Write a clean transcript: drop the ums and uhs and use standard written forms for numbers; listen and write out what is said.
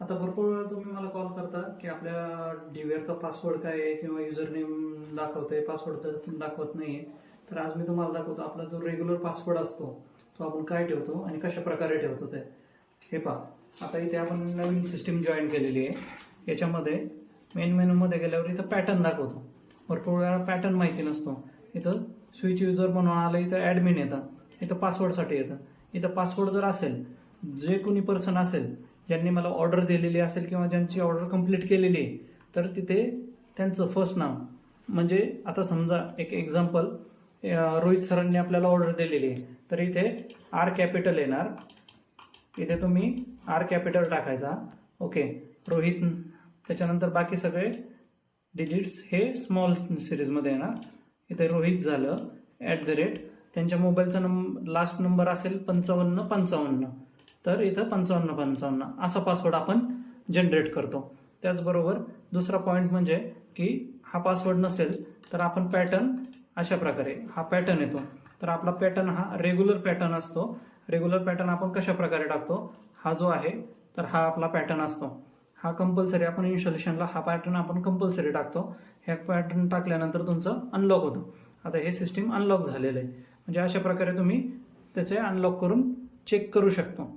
आता भरपूर वेळा तुम्ही मला कॉल करता की आपल्या डीव्हीआरचा पासवर्ड काय आहे किंवा युजर नेम दाखवतंय, पासवर्ड तर दाखवत नाहीये. तर आज मी तुम्हाला दाखवतो आपला जो रेग्युलर पासवर्ड असतो तो आपण काय ठेवतो आणि कशा प्रकारे ठेवतो ते. हे पहा, आता इथे आपण नवीन सिस्टीम जॉईन केलेली आहे. याच्यामध्ये मेन मेनूमध्ये गेल्यावर इथं पॅटर्न दाखवतो. भरपूर वेळा पॅटर्न माहिती नसतो. इथं स्विच युजर म्हणून आलं, इथं ॲडमिन येतं, इथं पासवर्डसाठी येतं. इथं पासवर्ड जर असेल, जे कोणी पर्सन असेल ज्यांनी मला ऑर्डर दिलेली असेल किंवा ज्यांची ऑर्डर कंप्लीट केलेली आहे, तर तिथे त्यांचं फर्स्ट नाव, म्हणजे आता समजा एक एक्झाम्पल, रोहित सरांनी आपल्याला ऑर्डर दिलेली आहे, तर इथे आर कॅपिटल येणार. इथे तुम्ही आर कॅपिटल टाकायचा. ओके, रोहित. त्याच्यानंतर बाकी सगळे डिजिट्स हे स्मॉल सिरीजमध्ये येणार. इथे रोहित झालं, @ त्यांच्या मोबाईलचा लास्ट नंबर असेल 5555, तर इथं 5555 असा पासवर्ड आपण जनरेट करतो. त्याचबरोबर दुसरा पॉईंट म्हणजे की हा पासवर्ड नसेल तर आपण पॅटर्न अशा प्रकारे, हा पॅटर्न येतो. तर आपला पॅटर्न हा रेग्युलर पॅटर्न असतो. रेग्युलर पॅटर्न आपण कशा प्रकारे टाकतो, हा जो आहे तर हा आपला पॅटर्न असतो. हा कंपल्सरी आपण इन्स्टॉलेशनला हा पॅटर्न आपण कंपल्सरी टाकतो. ह्या पॅटर्न टाकल्यानंतर तुमचं अनलॉक होतं. आता हे सिस्टीम अनलॉक झालेलं आहे, म्हणजे अशा प्रकारे तुम्ही त्याचे अनलॉक करून चेक करू शकतो.